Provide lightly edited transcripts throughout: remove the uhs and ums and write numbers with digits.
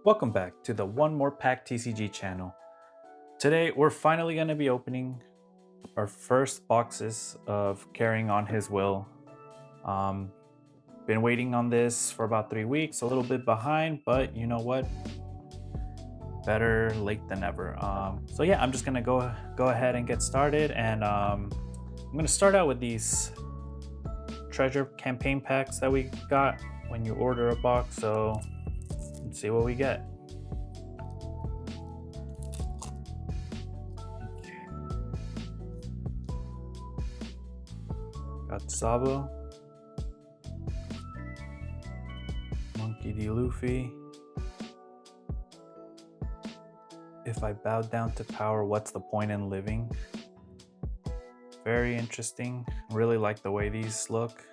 Welcome back to the One More Pack TCG channel. Today we're finally going to be opening our first boxes of Carrying on His Will. Been waiting on this for about 3 weeks, a little bit behind, but you know what? Better late than never. So yeah, I'm just gonna go ahead and get started, and I'm gonna start out with these treasure campaign packs that we got when you order a box. So let's see what we get. Got Sabo, Monkey D. Luffy. If I bow down to power, what's the point in living? Very interesting. Really like the way these look.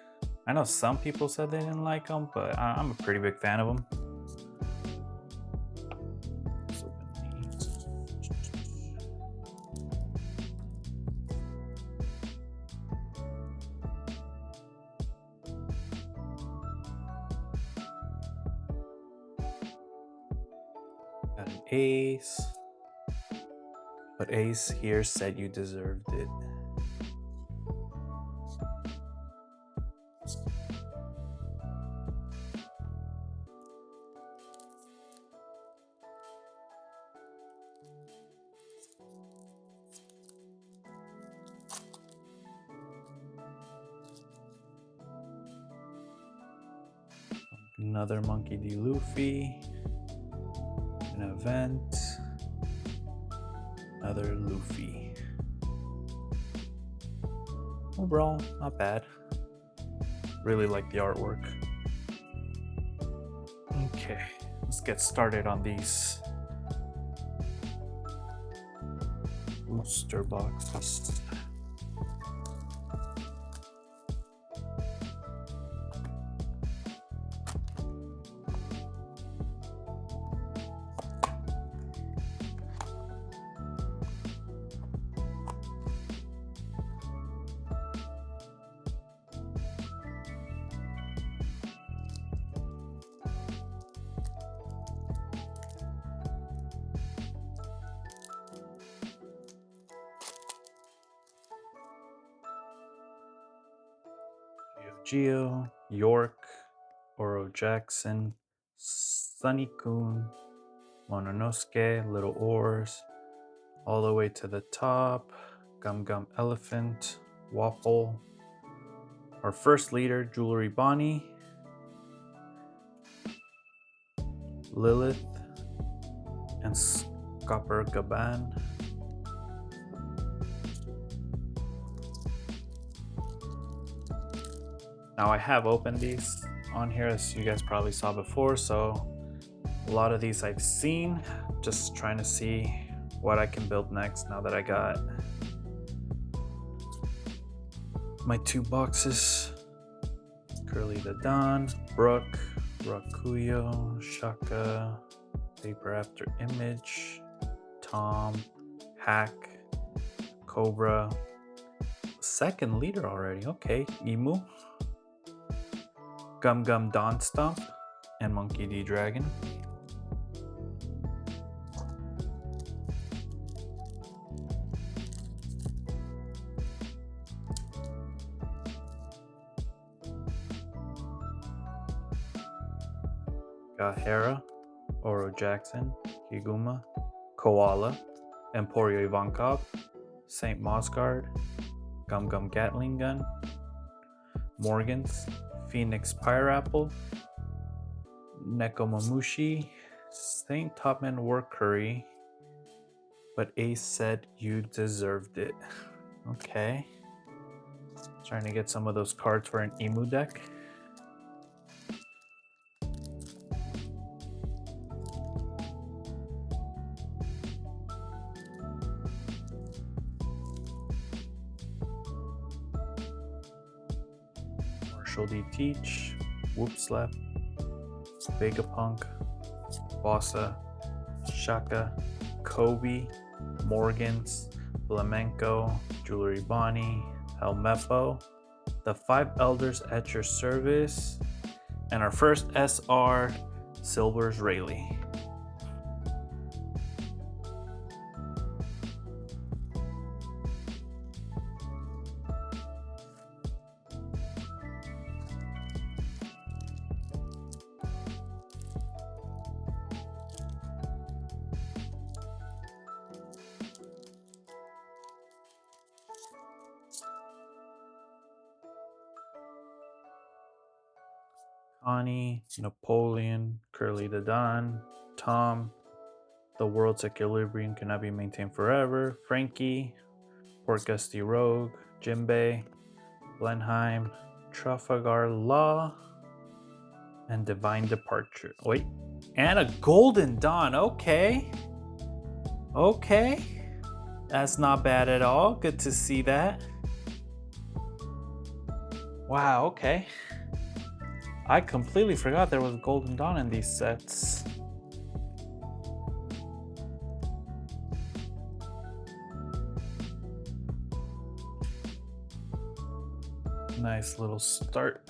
I know some people said they didn't like them, but I'm a pretty big fan of them. Let's open these. Got an ace. But Ace here said you deserved it. Another Monkey D. Luffy. An event. Another Luffy. Overall, not bad. Really like the artwork. Okay, let's get started on these booster boxes. Geo, York, Oro Jackson, Sunny Kun, Mononosuke, Little Oars, all the way to the top, Gum Gum Elephant, Waffle, our first leader, Jewelry Bonnie, Lilith, and Scopper Gaban. Now I have opened these on here, as you guys probably saw before, so a lot of these I've seen. Just trying to see what I can build next now that I got my 2 boxes. Curly the Dawn, Brooke, Rakuyo, Shaka, Paper After Image, Tom, Hack, Cobra. Second leader already, okay, Emu, Gum Gum Dawn Stomp, and Monkey D. Dragon. Got Hera, Oro Jackson, Higuma, Koala, Emporio Ivankov, Saint Mosgard, Gum Gum Gatling Gun, Morgans, Phoenix Pyreapple, Nekomamushi, Saint Topman Work Curry, but Ace said you deserved it. Okay. Trying to get some of those cards for an Emu deck. Marshall D. Teach, Whoop Slap, Vegapunk, Bossa, Shaka, Kobe, Morgans, Flamenco, Jewelry Bonnie, Helmeppo, the 5 elders at your service, and our first SR, Silver's Rayleigh. Connie, Napoleon, Curly the Don, Tom, The World's Equilibrium Cannot Be Maintained Forever, Frankie, Port Gusty Rogue, Jimbei, Blenheim, Trafalgar Law, and Divine Departure. Wait, and a Golden Dawn. Okay. Okay. That's not bad at all. Good to see that. Wow, okay. I completely forgot there was Golden Dawn in these sets. Nice little start.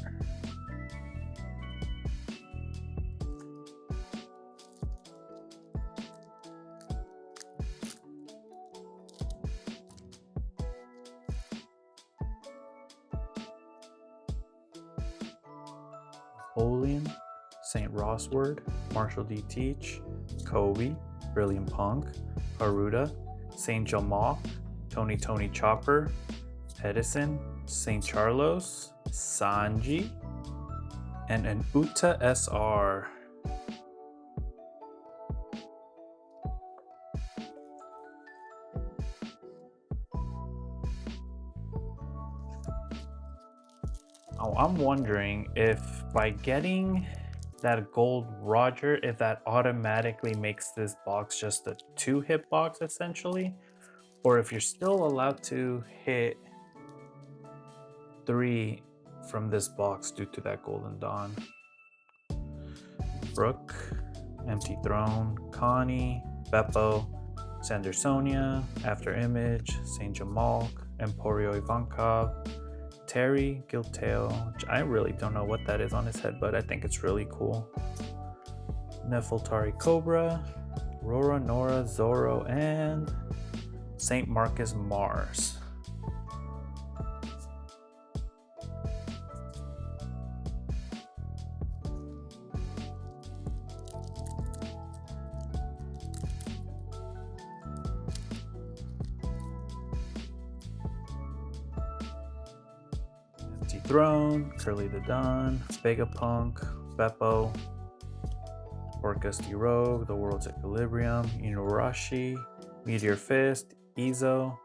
Napoleon, St. Rossword, Marshall D. Teach, Kobe, Brilliant Punk, Haruda, St. Jamal, Tony Chopper, Edison, St. Charlos, Sanji, and an Uta SR. Oh, I'm wondering if by getting that gold Roger, if that automatically makes this box just a 2-hit box essentially, or if you're still allowed to hit 3 from this box due to that Golden Dawn. Brooke, Empty Throne, Connie, Beppo, Sandersonia, After Image, St. Jamal, Emporio Ivankov, Terry Giltail, which I really don't know what that is on his head, but I think it's really cool. Nefeltari Cobra, Rora Nora Zoro, and St. Marcus Mars. Throne, Curly the Don, Vegapunk, Beppo, Port Gusty Rogue, The World's Equilibrium, Inuarashi, Meteor Fist, Izo.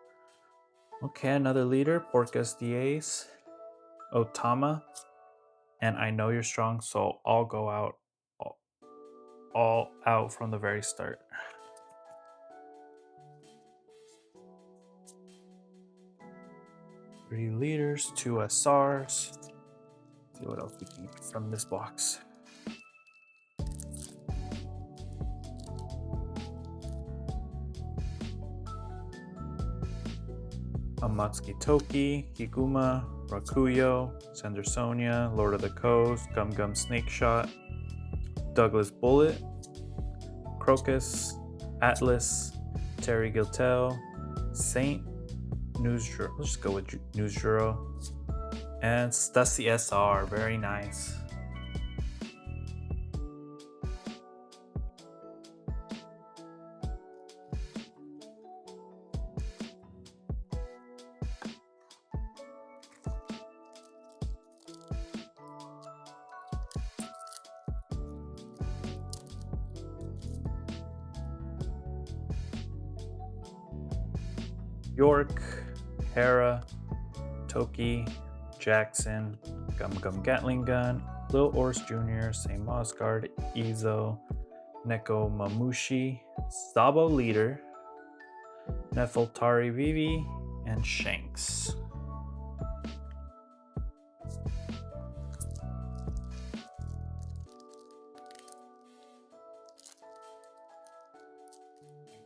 Okay, another leader, Port Gusty Ace, Otama, and I Know You're Strong, so I'll go out all out from the very start. Three leaders, 2 SRs. Let's see what else we can get from this box. Amatsuki Toki, Higuma, Rakuyo, Sandersonia, Lord of the Coast, Gum Gum Snake Shot, Douglas Bullet, Crocus, Atlas, Terry Giltel, Saint, Newsjuro, let's just go with Newsjuro, and Stussy SR, very nice. York, Hera, Toki, Jackson, Gum Gum Gatling Gun, Lil Ors Jr., St. Mosgard, Izo, Neko Mamushi, Sabo Leader, Nefeltari Vivi, and Shanks.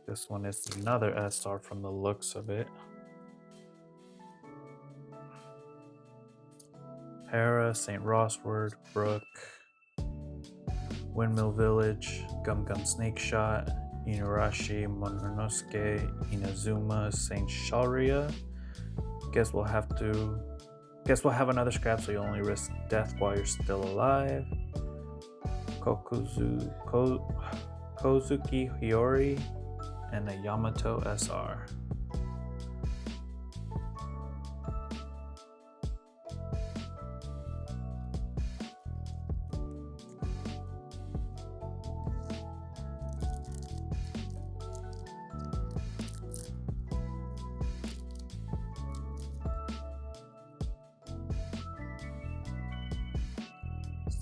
This one is another SR from the looks of it. Hera, St. Rossword, Brooke, Windmill Village, Gum Gum Snake Shot, Inuarashi, Mononosuke, Inazuma, St. Sharia. Guess we'll have another scrap, so you only risk death while you're still alive. Kozuki Hiyori, and a Yamato SR.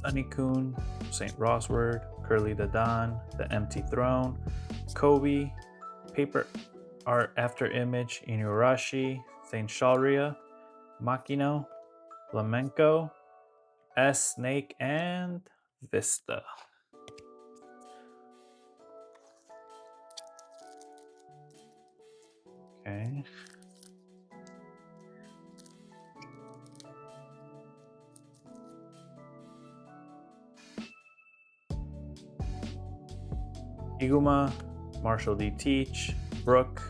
Sunny-kun, St. Rosward, Curly the Don, The Empty Throne, Kobe, Paper Art After Image, Inurashi, St. Shalria, Makino, Flamenco, S Snake, and Vista. Okay. Iguma, Marshall D. Teach, Brooke,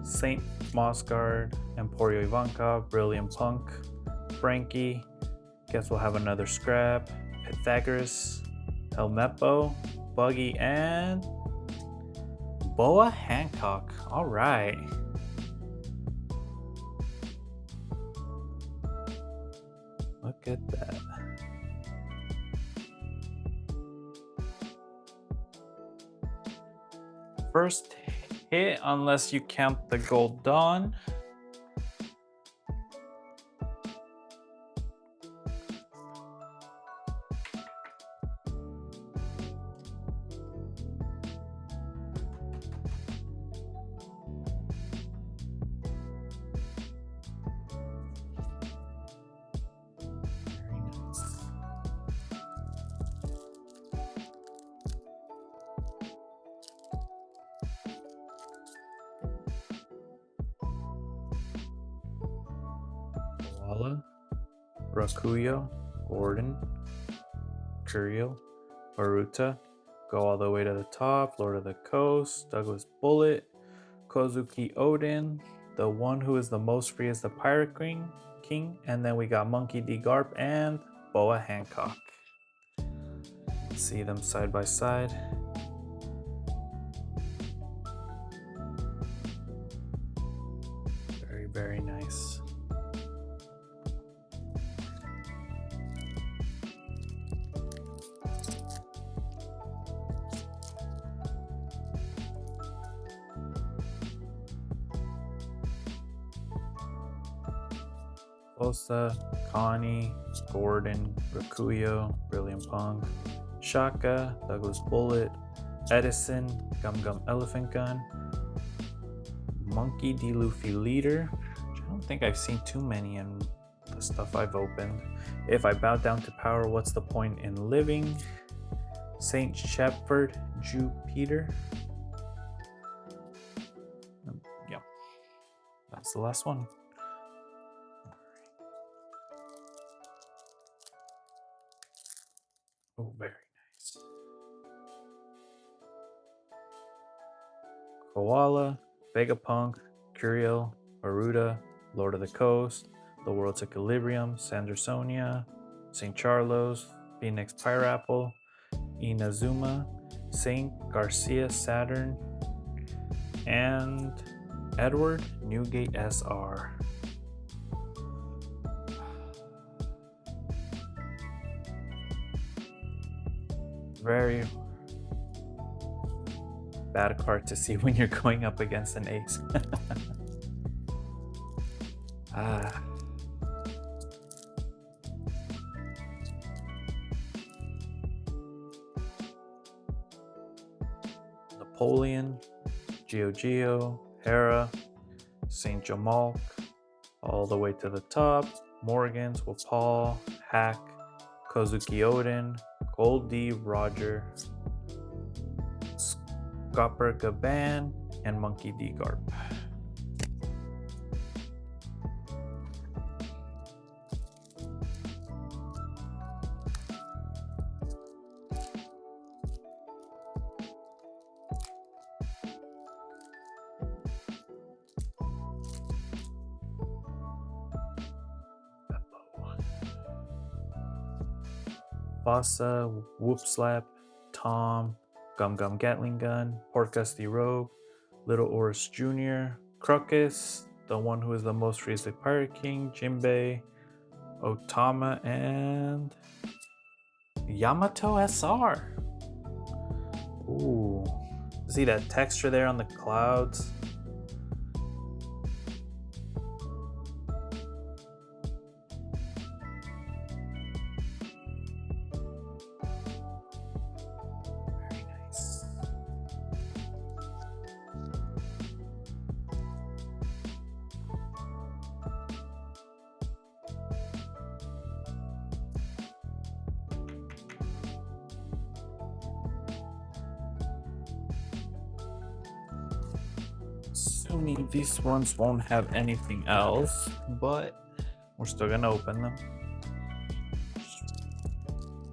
Saint Mossguard, Emporio Ivankov, Brilliant Punk, Frankie. Guess we'll have another scrap. Pythagoras, Helmeppo, Buggy, and Boa Hancock. All right. Look at that. First hit, unless you count the Gold Dawn. Koala, Rakuyo, Gordon, Kuriel, Baruta, go all the way to the top, Lord of the Coast, Douglas Bullet, Kozuki Odin, the one who is the most free is the Pirate King, and then we got Monkey D. Garp and Boa Hancock. See them side by side. Very, very nice. Osa, Connie, Gordon, Rakuyo, Brilliant Punk, Shaka, Douglas Bullet, Edison, Gum Gum Elephant Gun, Monkey D. Luffy Leader, which I don't think I've seen too many in the stuff I've opened. If I bow down to power, what's the point in living? Saint Shepard, Jupiter. Yeah, that's the last one. Oh, very nice. Koala, Vegapunk, Kuriel, Baruta, Lord of the Coast, The World's Equilibrium, Sandersonia, St. Charlos, Phoenix Pineapple, Inazuma, Saint Garcia Saturn, and Edward Newgate SR. Very bad card to see when you're going up against an ace. Napoleon, Geo, Hera, Saint Jamalk, all the way to the top. Morgans, Wapal, Hack, Kozuki Odin, Gold D. Roger, Scopper Gaban, and Monkey D. Garp. Fossa, Whoop Slap, Tom, Gum Gum Gatling Gun, Port Gusty Rogue, Little Oris Jr., Crocus, the one who is the most realistic Pirate King, Jinbei, Otama, and Yamato SR. Ooh, see that texture there on the clouds? assuming these ones won't have anything else, but we're still gonna open them.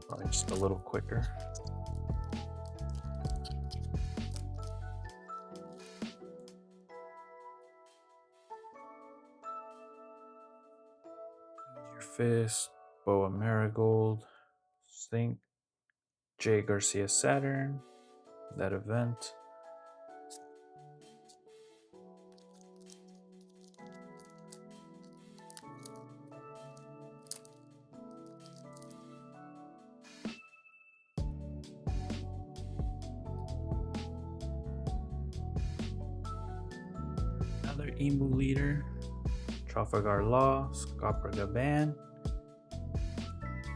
Probably just a little quicker. Your Fist, Boa Marigold, Saint J. Garcia Saturn, that event. Another Emu Leader, Trafalgar Law, Scopper Gaban,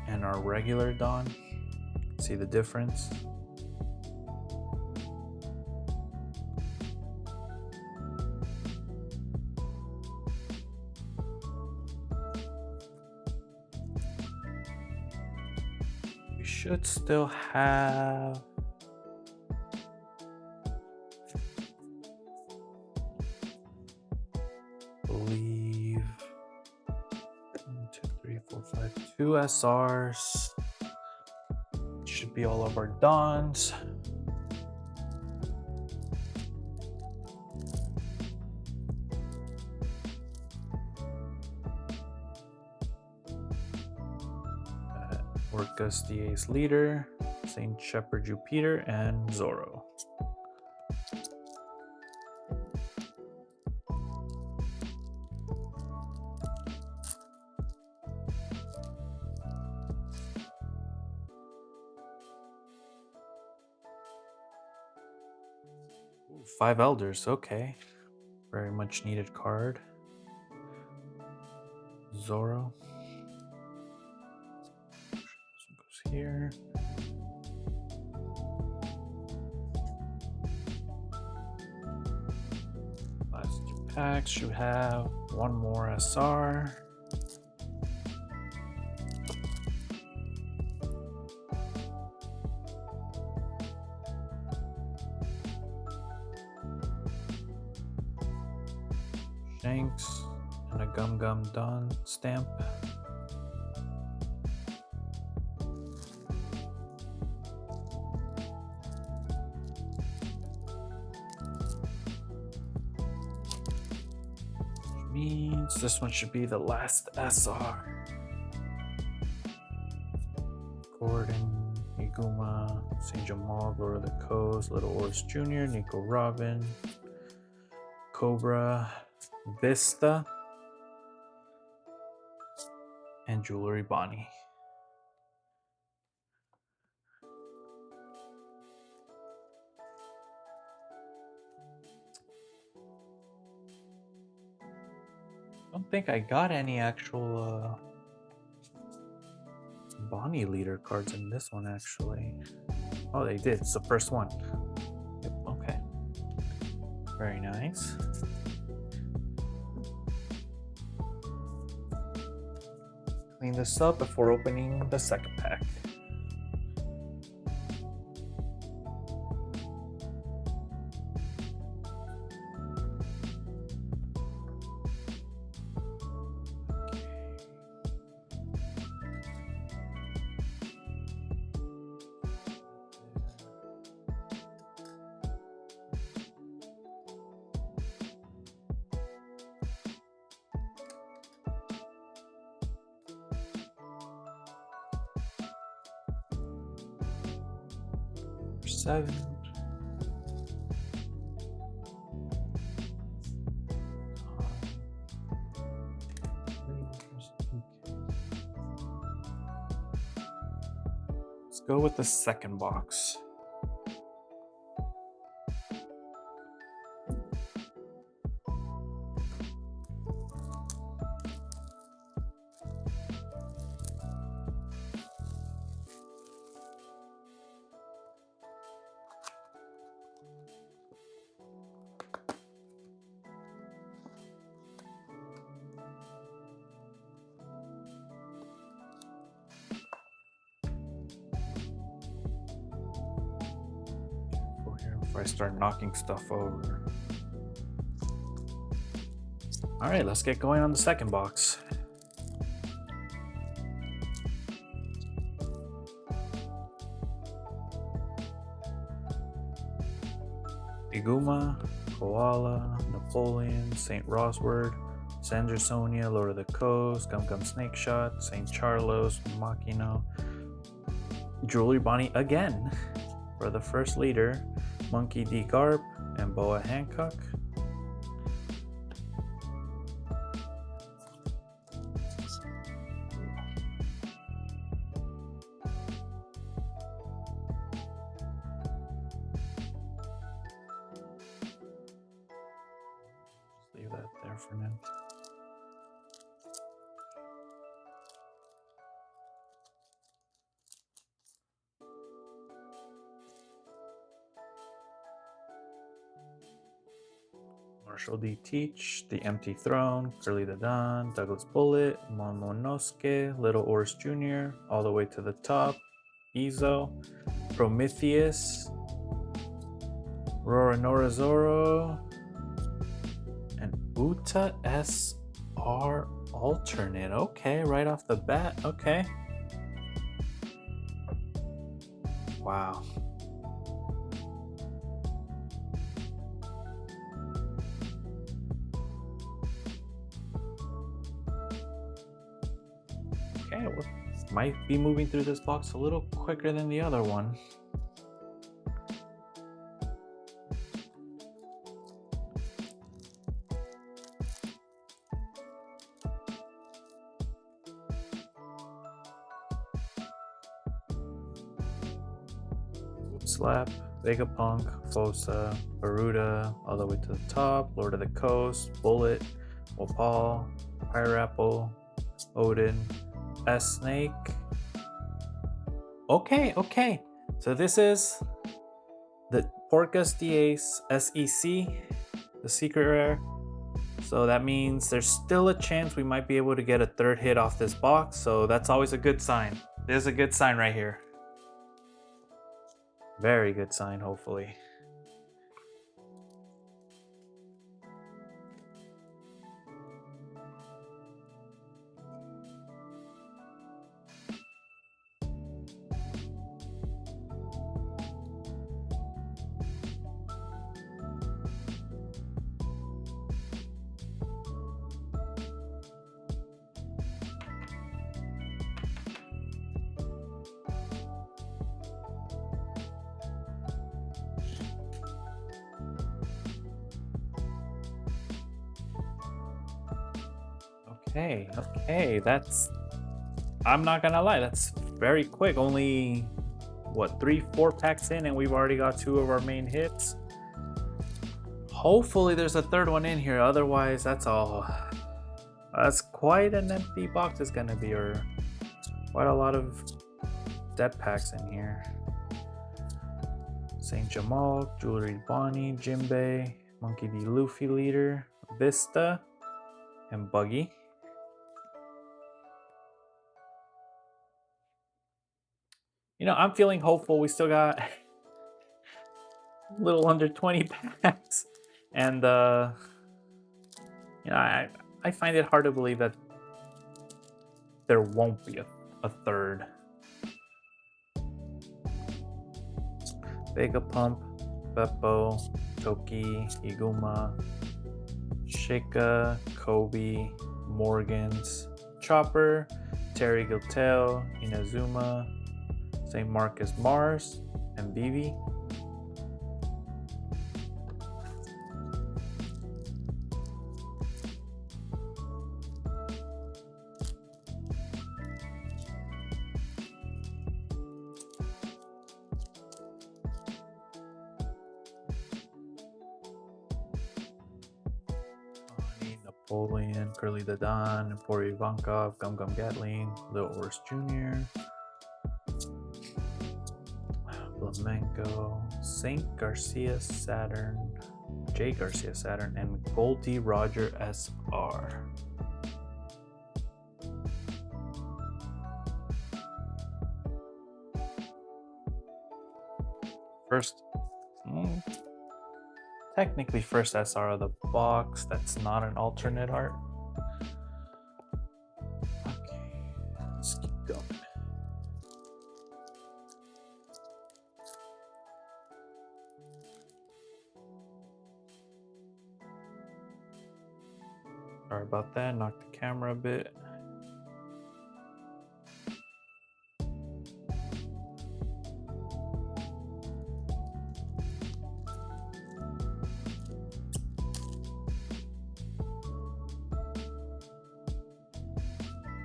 and our regular Dawn. See the difference? We should still have believe 1, 2, 3, 4, 5, 2 SRs. Should be all of our Dawns. Orcus the Ace Leader, Saint Shepherd Jupiter, and Zorro. Ooh, 5 Elders, okay. Very much needed card. Zorro. This one goes here. Last 2 packs should have one more SR. Shanks and a Gum Gum Dawn stamp. Which means this one should be the last SR. Gordon, Iguma, St. Jamal, Go to the Coast, Little Oris Jr., Nico Robin, Cobra, Vista, and Jewelry Bonnie. I don't think I got any actual Bonnie leader cards in this one, actually. Oh, they did. It's the first one. Yep, okay. Very nice. Clean this up before opening the second pack. Number 7. Let's go with the second box. Before I start knocking stuff over. All right, let's get going on the second box. Iguma, Koala, Napoleon, St. Rosward, Sandersonia, Lord of the Coast, Gum Gum Snake Shot, St. Charlos, Makino, Jewelry Bonnie again for the first leader, Monkey D. Garp, and Boa Hancock. Leave that there for now. Marshall D. Teach, The Empty Throne, Curly the Don, Douglas Bullet, Momonosuke, Little Oris Jr., all the way to the top, Izo, Prometheus, Roronorazoro, and Uta SR alternate. Okay, right off the bat. Okay. Wow. Okay, we might be moving through this box a little quicker than the other one. Slap, Vegapunk, Fosa, Baruda, all the way to the top, Lord of the Coast, Bullet, Wapal, Pyreapple, Odin, S-Snake. Okay. So this is the Porcus Diace SEC, the secret rare. So that means there's still a chance we might be able to get a third hit off this box. So that's always a good sign. There's a good sign right here. Very good sign, hopefully. Okay, that's, I'm not gonna lie, that's very quick. Only, what, 3-4 packs in and we've already got 2 of our main hits. Hopefully there's a third one in here, otherwise that's all. That's quite an empty box is gonna be, or quite a lot of dead packs in here. St. Jamal, Jewelry Bonnie, Jimbei, Monkey D. Luffy Leader, Vista, and Buggy. You know, I'm feeling hopeful. We still got a little under 20 packs. And, you know, I find it hard to believe that there won't be a third. Vegapump, Beppo, Toki, Iguma, Shika, Kobe, Morgans, Chopper, Terry Giltail, Inazuma, St. Marcus Mars, and Vivi. Napoleon, Curly the Don, Emporio Ivankov, Gum Gum Gatling, Little Oris Jr., Flamenco, Saint Garcia Saturn, J Garcia Saturn, and Goldie Roger SR. First, technically first SR of the box. That's not an alternate art. Okay, let's keep going. Sorry about that, knocked the camera a bit.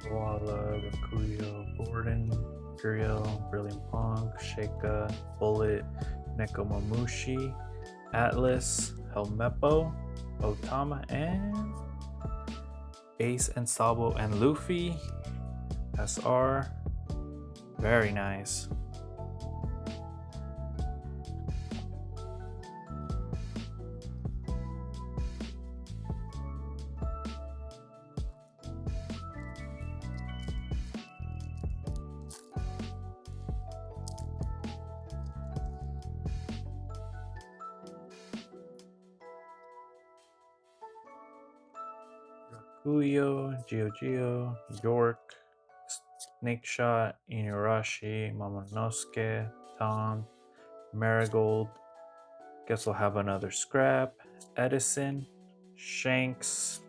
Koala, Rakuyo, Gordon, Grill, Brilliant Punk, Sheikah, Bullet, Nekomamushi, Atlas, Helmeppo, Otama, and Ace and Sabo and Luffy. SR. Very nice. Rakuyo, Geo, York, Snake Shot, Inuarashi, Momonosuke, Tom, Marigold. Guess we'll have another scrap. Edison, Shanks,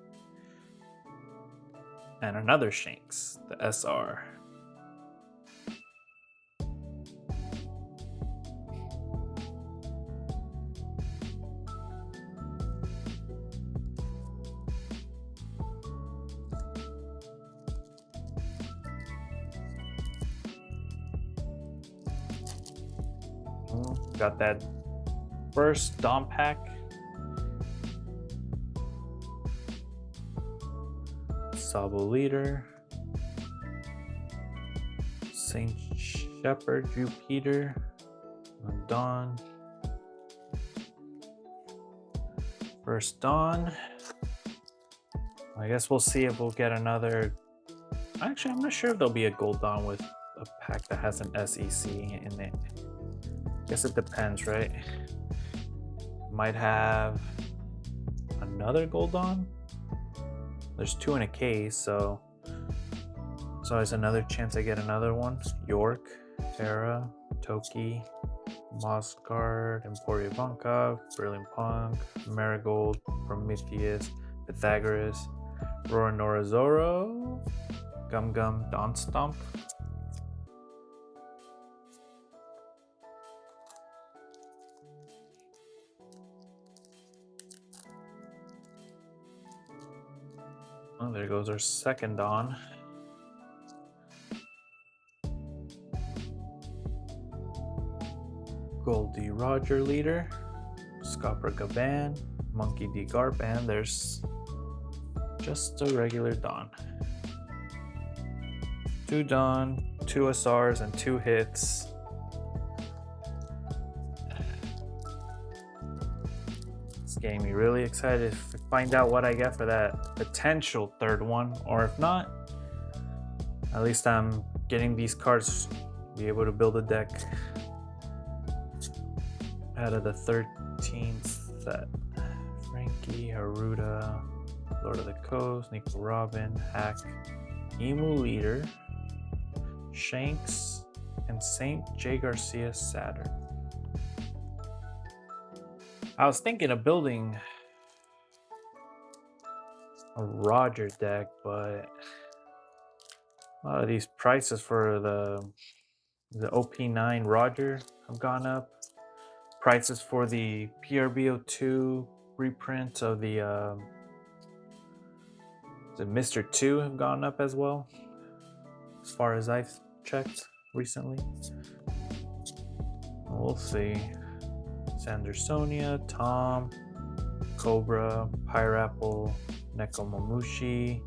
and another Shanks, the SR. Got that first Dom pack. Sabo Leader. Saint Shepherd, Jupiter. Dawn. First Dawn. I guess we'll see if we'll get another. Actually, I'm not sure if there'll be a Gold Dawn with a pack that has an SEC in it. Guess it depends, right? Might have another Gold Dawn. There's 2 in a case, so there's another chance I get another one. York, Terra, Toki, Mosgard, Emporia Ivankov, Brilliant Punk, Marigold, Prometheus, Pythagoras, Roronorazoro, Gum Gum, Dawn Stomp. Oh, there goes our second Dawn. Goldie Roger Leader, Scopper Gaban, Monkey D Garp, and there's just a regular Dawn. 2 Dawn, 2 SRs, and 2 hits. It's getting me really excited to find out what I get for that potential third one, or if not, at least I'm getting these cards to be able to build a deck out of the 13th set. Frankie, Haruta, Lord of the Coast, Nico Robin, Hack, Emu Leader, Shanks, and Saint J. Garcia Saturn. I was thinking of building a Roger deck, but a lot of these prices for the OP9 Roger have gone up. Prices for the PRBO2 reprint of the Mr. 2 have gone up as well, as far as I've checked recently. We'll see. Sandersonia, Tom, Cobra, Pineapple, Nekomamushi,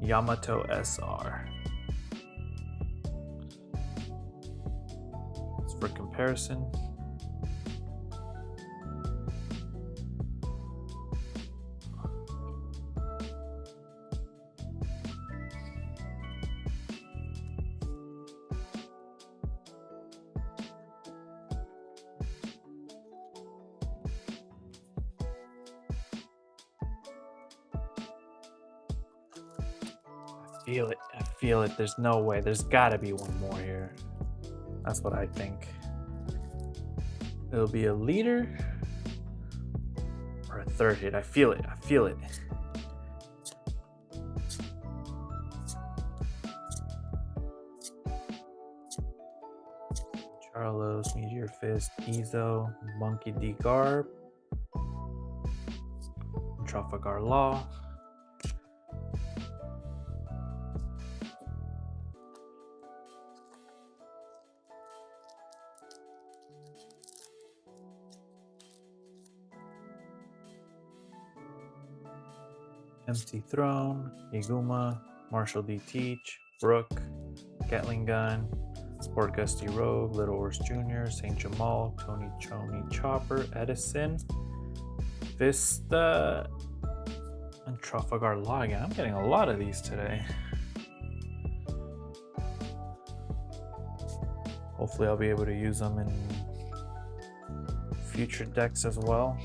Yamato SR. It's for comparison. feel it. I feel it. There's no way. There's gotta be one more here. That's what I think. It'll be a leader or a third hit. I feel it. I feel it. Charlos, Meteor Fist, Ezo, Monkey D. Garb, Trafalgar Law. Empty Throne, Iguma, Marshall D. Teach, Brooke, Gatling Gun, Port Gusty Rogue, Little Horse Jr., St. Jamal, Tony Choni Chopper, Edison, Vista, and Trafalgar Law again. I'm getting a lot of these today. Hopefully I'll be able to use them in future decks as well.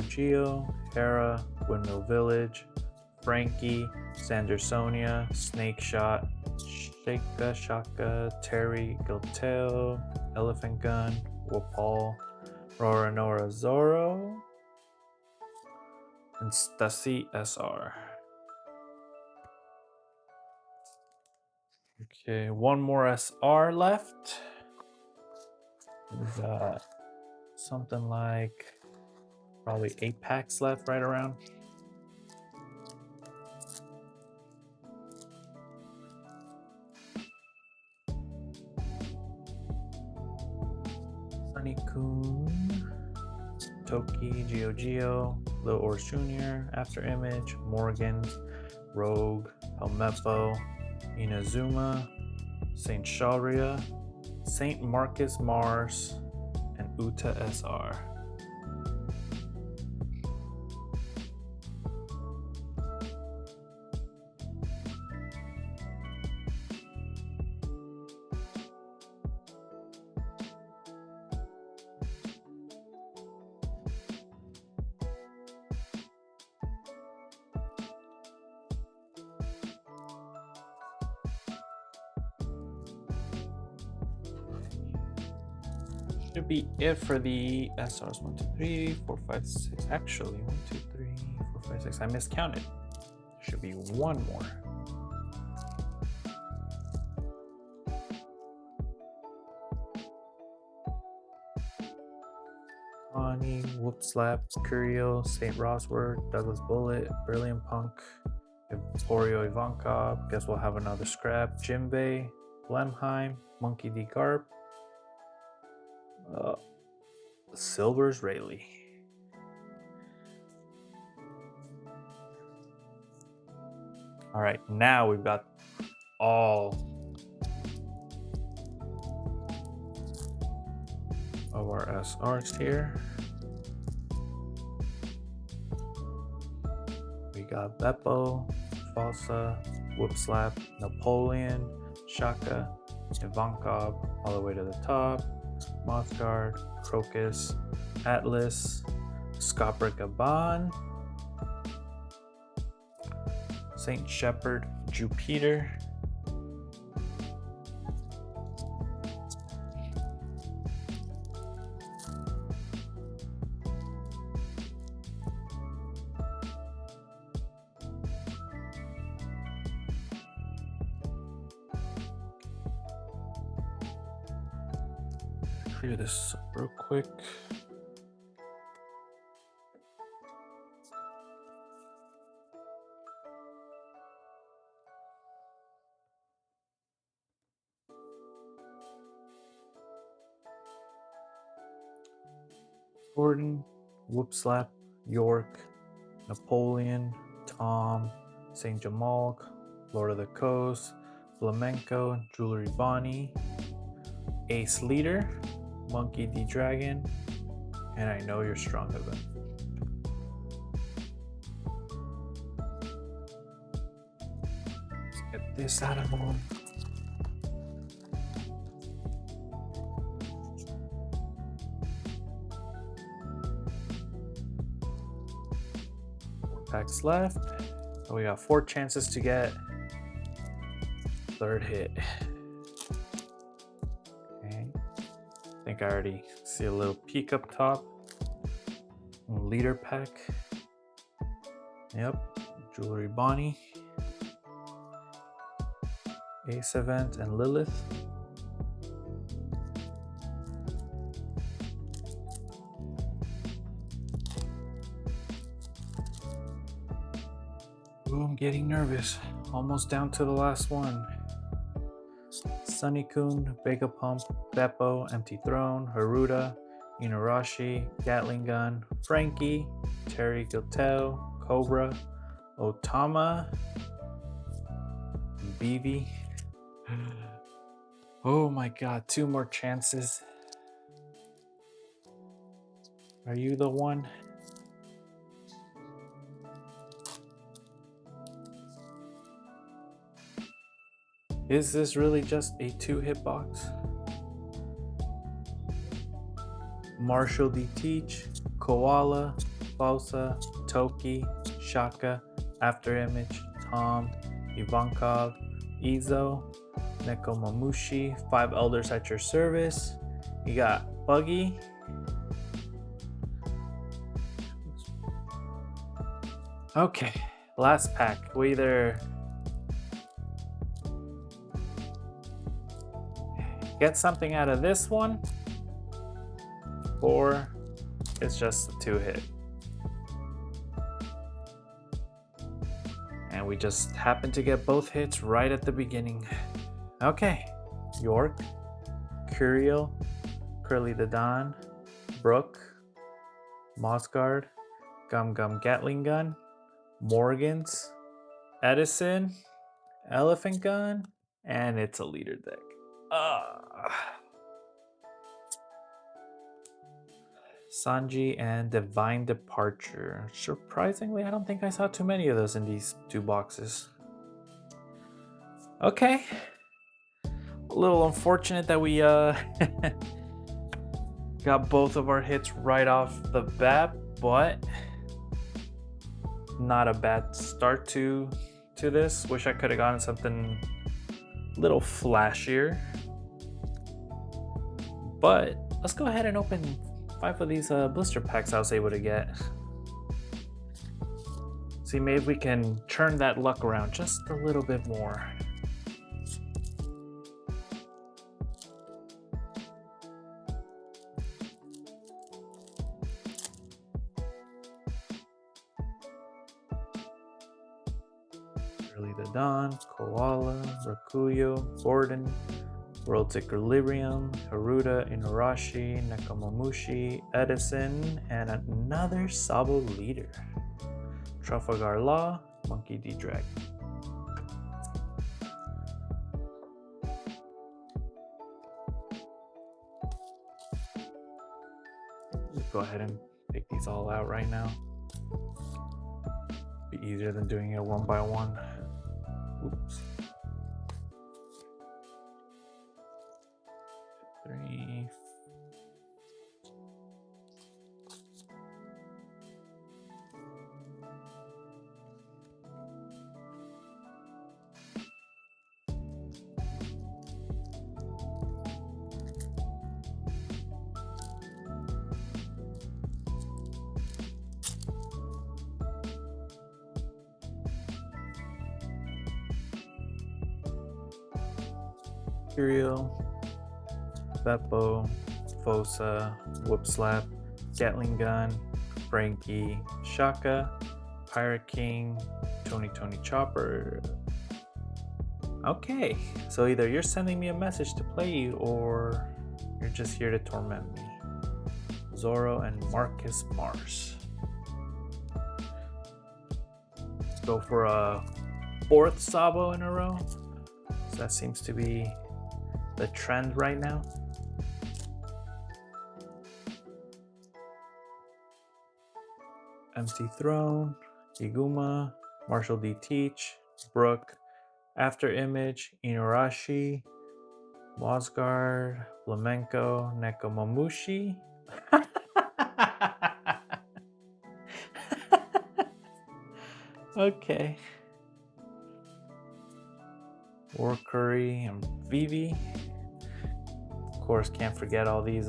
Geo, Hera, Windmill Village, Frankie, Sandersonia, Snake Shot, Shaka Shaka, Terry, Gilteo, Elephant Gun, Wapal, Roranora Zoro, and Stussy SR. Okay, one more SR left. We've got something like probably 8 packs left, right around. Sunny Kun, Toki, Geo, Little Ors Jr., After Image, Morgans, Rogue, Helmeppo, Inazuma, Saint Sharia, Saint Marcus Mars, and Uta SR. Should be it for the SRs. 1, 2, 3, 4, 5, 6. Actually, 1, 2, 3, 4, 5, 6. I miscounted. Should be one more. Ani, Whoop Slap, Curio, St. Rosword, Douglas Bullet, Brilliant Punk, Emporio Ivankov. Guess we'll have another scrap. Jimbei, Blemheim, Monkey D. Garp, Silver's Rayleigh. All right, now we've got all of our SRs here. We got Beppo, Falsa, Whoop Slap, Napoleon, Shaka, Ivankov, all the way to the top. Mothguard, Crocus, Atlas, Scopper Gaban, Saint Shepherd, Jupiter, clear this up real quick. Gordon, Whoop Slap, York, Napoleon, Tom, St. Jamal, Lord of the Coast, Flamenco, Jewelry Bonnie, Ace Leader, Monkey D. Dragon, and I Know You're Strong of Them. Let's get this out of the way. Packs left. So we got 4 chances to get third hit. Okay. I think I already see a little peek up top. Leader pack. Yep. Jewelry Bonnie. Ace Event and Lilith. Ooh, I'm getting nervous. Almost down to the last one. Sunny Kun, Vegapump, Beppo, Empty Throne, Haruda, Inuarashi, Gatling Gun, Frankie, Terry Gilteo, Cobra, Otama, Bibi. Oh my god, 2 more chances. Are you the one? Is this really just a 2-hit box? Marshall D. Teach, Koala, Fosa, Toki, Shaka, Afterimage, Tom, Ivankov, Izo, Nekomamushi, 5 elders at your service. You got Buggy. Okay, last pack. We either get something out of this one, or it's just a 2-hit. And we just happen to get both hits right at the beginning. Okay, York, Curiel, Curly the Don, Brooke, Mossguard, Gum Gum Gatling Gun, Morgans, Edison, Elephant Gun, and it's a leader deck. Sanji and Divine Departure. Surprisingly, I don't think I saw too many of those in these 2 boxes. Okay. A little unfortunate that we got both of our hits right off the bat, but not a bad start to this. Wish I could have gotten something a little flashier. But let's go ahead and open 5 of these blister packs I was able to get. See, maybe we can turn that luck around just a little bit more. Early the Dawn, Koala, Rakuyo, Gordon, World's Equilibrium, Haruda, Inuarashi, Nekomamushi, Edison, and another Sabo leader. Trafalgar Law, Monkey D. Dragon. Just go ahead and take these all out right now. Be easier than doing it one by one. Oops. 3. Curiel, Beppo, Fosa, Whoop Slap, Gatling Gun, Frankie, Shaka, Pirate King, Tony Chopper. Okay, so either you're sending me a message to play you or you're just here to torment me. Zoro and Marcus Mars. Let's go for a 4th Sabo in a row. So that seems to be the trend right now. Empty Throne, Iguma, Marshall D. Teach, Brooke, After Image, Inuarashi, Mosgard, Flamenco, Nekomamushi. Okay. War Curry and Vivi. Of course, can't forget all these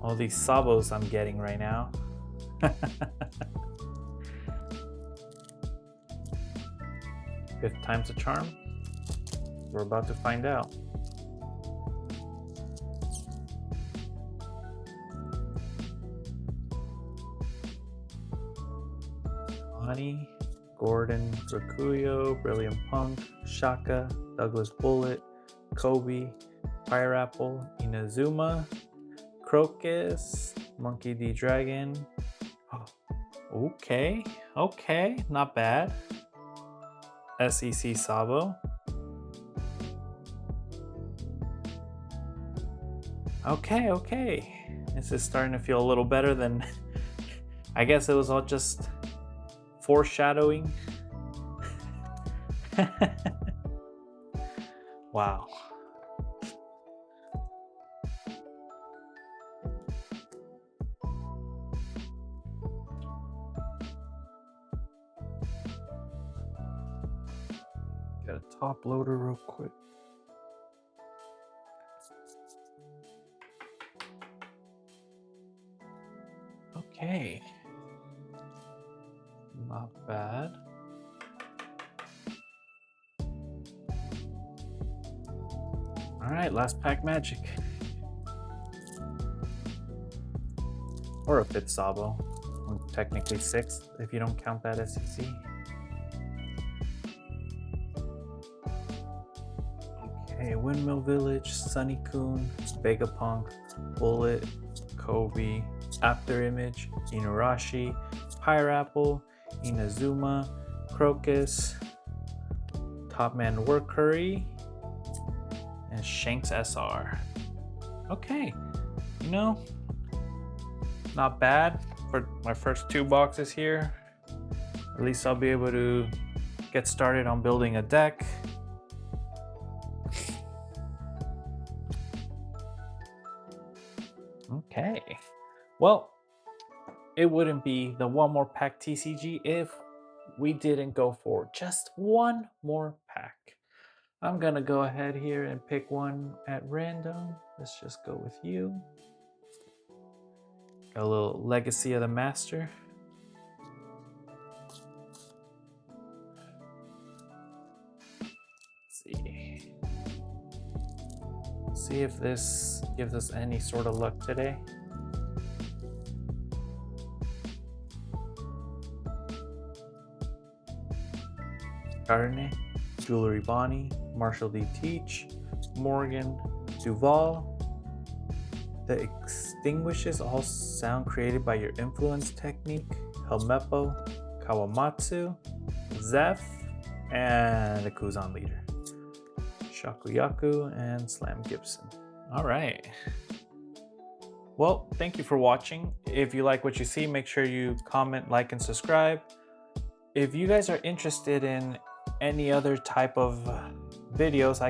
sabos I'm getting right now. Fifth time's a charm. We're about to find out. Honey, Gordon, Rakuyo, Brilliant Punk, Shaka, Douglas Bullet, Kobe, Fire Apple, Inazuma, Crocus, Monkey D Dragon. Oh, okay, not bad. SEC Sabo. Okay. This is starting to feel a little better than I guess it was all just foreshadowing. Wow. Got a top loader real quick. Okay. Not bad. All right, last pack magic. Or a fifth Sabo. Technically sixth if you don't count that SEC. Okay, Windmill Village, Sunny Coon, Vegapunk, Bullet, Kobe, After Image, Inuarashi, Apple, Inazuma, Crocus, Topman Work Curry, and Shanks SR. Okay, not bad for my first two boxes here. At least I'll be able to get started on building a deck. Okay, well, it wouldn't be the one more pack TCG if we didn't go for just one more pack. I'm gonna go ahead here and pick one at random. Let's just go with you. Got a little Legacy of the Master. Let's see if this gives us any sort of luck today. Carne, Jewelry Bonnie, Marshall D. Teach, Morgan, Duval. The extinguishes all sound created by your influence technique, Helmeppo, Kawamatsu, Zeph, and the Kuzan leader, Shakuyaku, and Slam Gibson. All right. Well, thank you for watching. If you like what you see, make sure you comment, like, and subscribe. If you guys are interested in any other type of videos,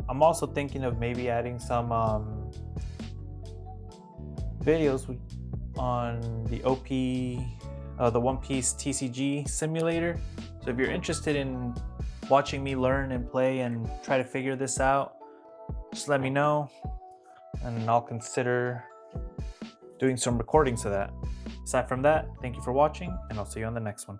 I'm also thinking of maybe adding some videos on the the One Piece TCG simulator. So if you're interested in watching me learn and play and try to figure this out, just let me know and I'll consider doing some recordings of that. Aside from that, thank you for watching and I'll see you on the next one.